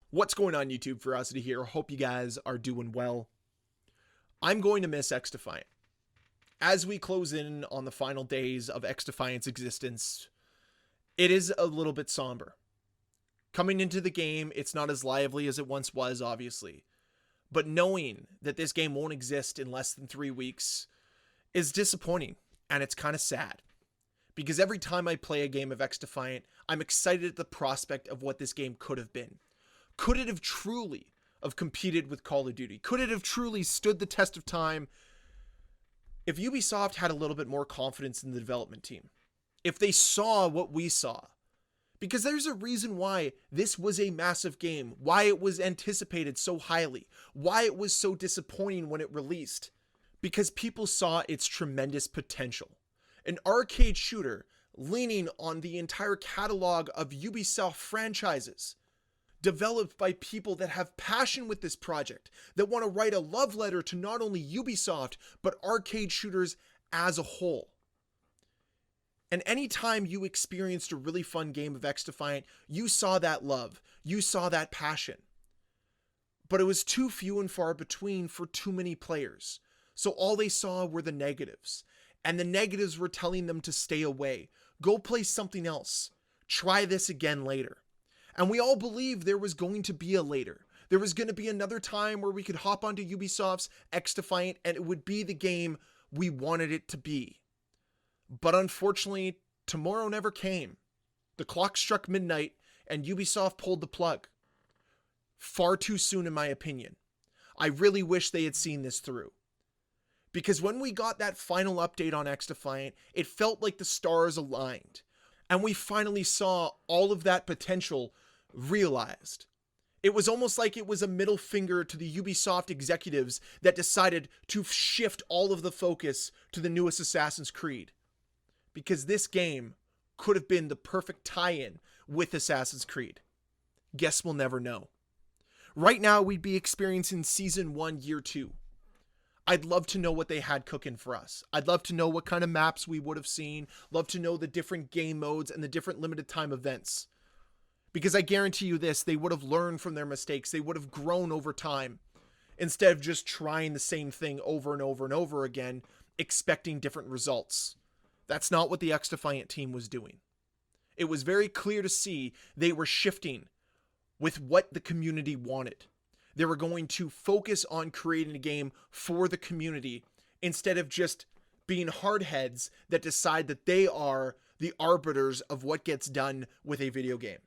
What's going on, YouTube? Ferocity here. Hope you guys are doing well. I'm going to miss XDefiant. As we close in on the final days of XDefiant's existence, it is a little bit somber. Coming into the game, it's not as lively as it once was, obviously. But knowing that this game won't exist in less than 3 weeks is disappointing, and it's kind of sad. Because every time I play a game of XDefiant, I'm excited at the prospect of what this game could have been. Could it have truly have competed with Call of Duty? Could it have truly stood the test of time if Ubisoft had a little bit more confidence in the development team? If they saw what we saw? Because there's a reason why this was a massive game, why it was anticipated so highly, why it was so disappointing when it released. Because people saw its tremendous potential. An arcade shooter leaning on the entire catalog of Ubisoft franchises, developed by people that have passion with this project, that want to write a love letter to not only Ubisoft, but arcade shooters as a whole. And anytime you experienced a really fun game of XDefiant, you saw that love, you saw that passion. But it was too few and far between for too many players. So all they saw were the negatives. And the negatives were telling them to stay away. Go play something else. Try this again later. And we all believed there was going to be a later. There was going to be another time where we could hop onto Ubisoft's XDefiant and it would be the game we wanted it to be. But unfortunately, tomorrow never came. The clock struck midnight and Ubisoft pulled the plug. Far too soon, in my opinion. I really wish they had seen this through. Because when we got that final update on XDefiant, it felt like the stars aligned. And we finally saw all of that potential realized. It was almost like it was a middle finger to the Ubisoft executives that decided to shift all of the focus to the newest Assassin's Creed. Because this game could have been the perfect tie-in with Assassin's Creed. Guess we'll never know. Right now, we'd be experiencing Season 1, Year 2. I'd love to know what they had cooking for us. I'd love to know what kind of maps we would have seen. Love to know the different game modes and the different limited time events. Because I guarantee you this, they would have learned from their mistakes. They would have grown over time. Instead of just trying the same thing over and over and over again, expecting different results. That's not what the XDefiant team was doing. It was very clear to see they were shifting with what the community wanted. They were going to focus on creating a game for the community instead of just being hardheads that decide that they are the arbiters of what gets done with a video game.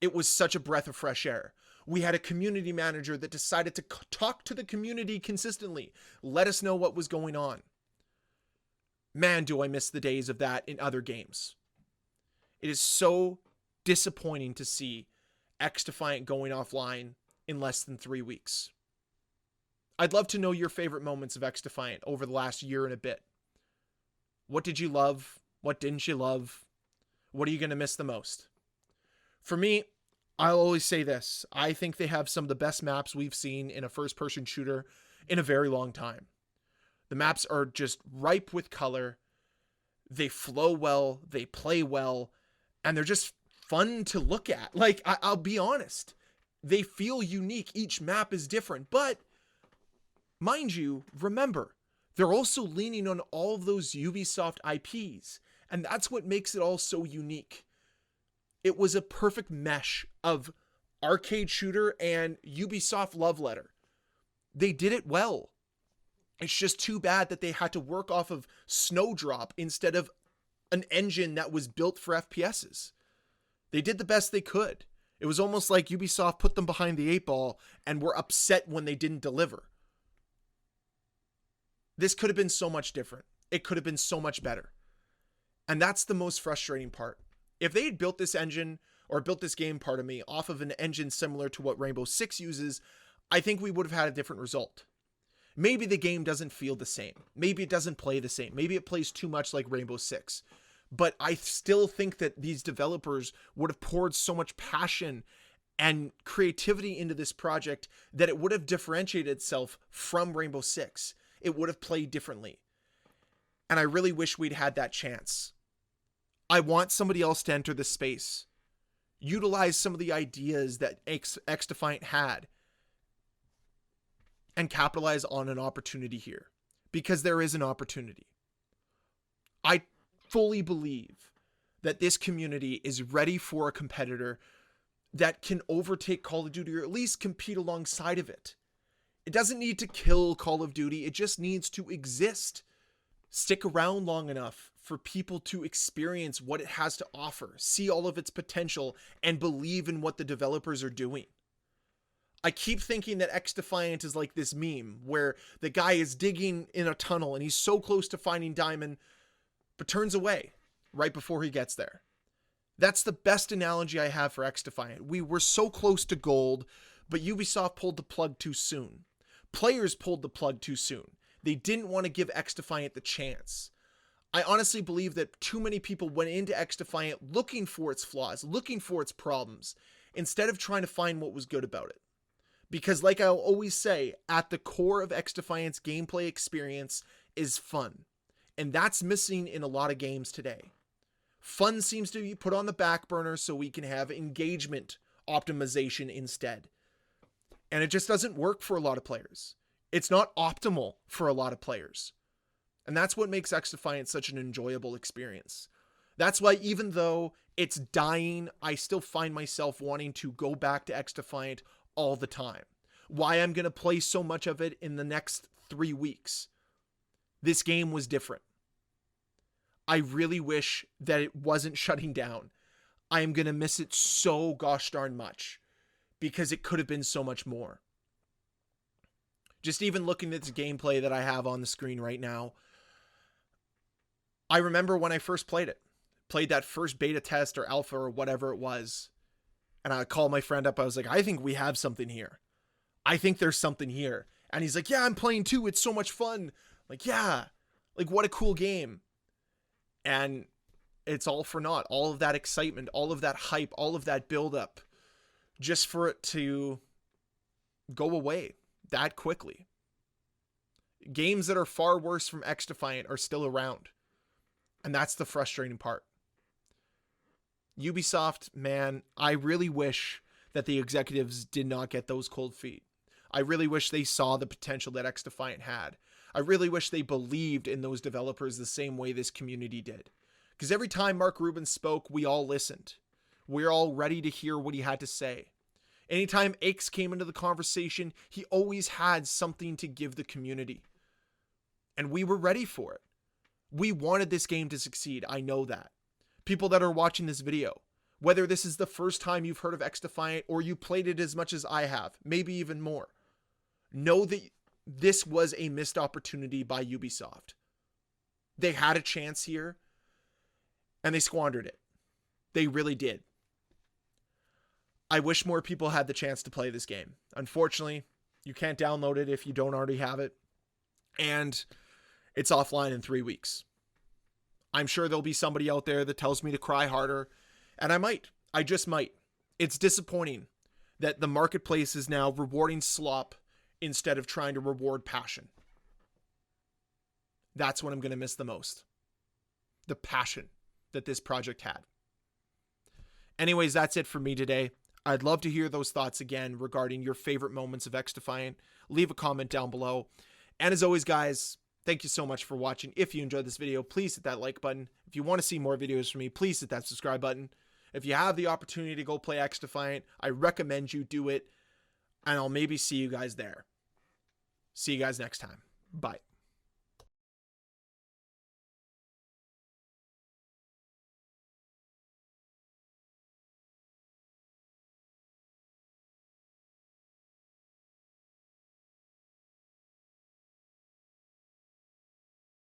It was such a breath of fresh air. We had a community manager that decided to talk to the community consistently, let us know what was going on. Man, do I miss the days of that in other games. It is so disappointing to see XDefiant going offline in less than 3 weeks. I'd love to know your favorite moments of XDefiant over the last year and a bit. What did you love? What didn't you love? What are you going to miss the most? For me, I'll always say this. I think they have some of the best maps we've seen in a first-person shooter in a very long time. The maps are just ripe with color. They flow well. They play well. And they're just fun to look at. Like, I'll be honest. They feel unique. Each map is different. But, mind you, remember, they're also leaning on all of those Ubisoft IPs. And that's what makes it all so unique. It was a perfect mesh of arcade shooter and Ubisoft love letter. They did it well. It's just too bad that they had to work off of Snowdrop instead of an engine that was built for FPSs. They did the best they could. It was almost like Ubisoft put them behind the 8 ball and were upset when they didn't deliver. This could have been so much different. It could have been so much better. And that's the most frustrating part. If they had built this engine, or built this game, pardon me, off of an engine similar to what Rainbow Six uses, I think we would have had a different result. Maybe the game doesn't feel the same. Maybe it doesn't play the same. Maybe it plays too much like Rainbow Six. But I still think that these developers would have poured so much passion and creativity into this project that it would have differentiated itself from Rainbow Six. It would have played differently. And I really wish we'd had that chance. I want somebody else to enter this space. utilize some of the ideas that XDefiant had, and capitalize on an opportunity here, because there is an opportunity. I fully believe that this community is ready for a competitor that can overtake Call of Duty, or at least compete alongside of it. It doesn't need to kill Call of Duty. It just needs to exist. Stick around long enough for people to experience what it has to offer, see all of its potential, and believe in what the developers are doing. I keep thinking that XDefiant is like this meme where the guy is digging in a tunnel and he's so close to finding diamond, but turns away right before he gets there. That's the best analogy I have for XDefiant. We were so close to gold, but Ubisoft pulled the plug too soon. Players pulled the plug too soon. They didn't want to give XDefiant the chance. I honestly believe that too many people went into XDefiant looking for its flaws, looking for its problems, instead of trying to find what was good about it. Because like I'll always say, at the core of XDefiant's gameplay experience is fun. And that's missing in a lot of games today. Fun seems to be put on the back burner so we can have engagement optimization instead. And it just doesn't work for a lot of players. It's not optimal for a lot of players. And that's what makes XDefiant such an enjoyable experience. That's why even though it's dying, I still find myself wanting to go back to XDefiant all the time. Why I'm going to play so much of it in the next 3 weeks. This game was different. I really wish that it wasn't shutting down. I am going to miss it so gosh darn much because it could have been so much more. Just even looking at the gameplay that I have on the screen right now, I remember when I first played that first beta test or alpha or whatever it was. And I called my friend up. I was like, I think we have something here. I think there's something here. And he's like, yeah, I'm playing too. It's so much fun. Like, yeah, like what a cool game. And it's all for naught. All of that excitement, all of that hype, all of that buildup, just for it to go away that quickly. Games that are far worse from XDefiant are still around. And that's the frustrating part. Ubisoft, man, I really wish that the executives did not get those cold feet. I really wish they saw the potential that XDefiant had. I really wish they believed in those developers the same way this community did. Because every time Mark Rubin spoke, we all listened. We're all ready to hear what he had to say. Anytime X came into the conversation, he always had something to give the community. And we were ready for it. We wanted this game to succeed. I know that. People that are watching this video, whether this is the first time you've heard of XDefiant or you played it as much as I have, maybe even more, know that this was a missed opportunity by Ubisoft. They had a chance here and they squandered it. They really did. I wish more people had the chance to play this game. Unfortunately, you can't download it if you don't already have it. And it's offline in 3 weeks. I'm sure there'll be somebody out there that tells me to cry harder, and I might. I just might. It's disappointing that the marketplace is now rewarding slop instead of trying to reward passion. That's what I'm going to miss the most. The passion that this project had. Anyways, that's it for me today. I'd love to hear those thoughts again regarding your favorite moments of XDefiant. Leave a comment down below. And as always, guys, thank you so much for watching. If you enjoyed this video, please hit that like button. If you want to see more videos from me, please hit that subscribe button. If you have the opportunity to go play XDefiant, I recommend you do it. And I'll maybe see you guys there. See you guys next time. Bye.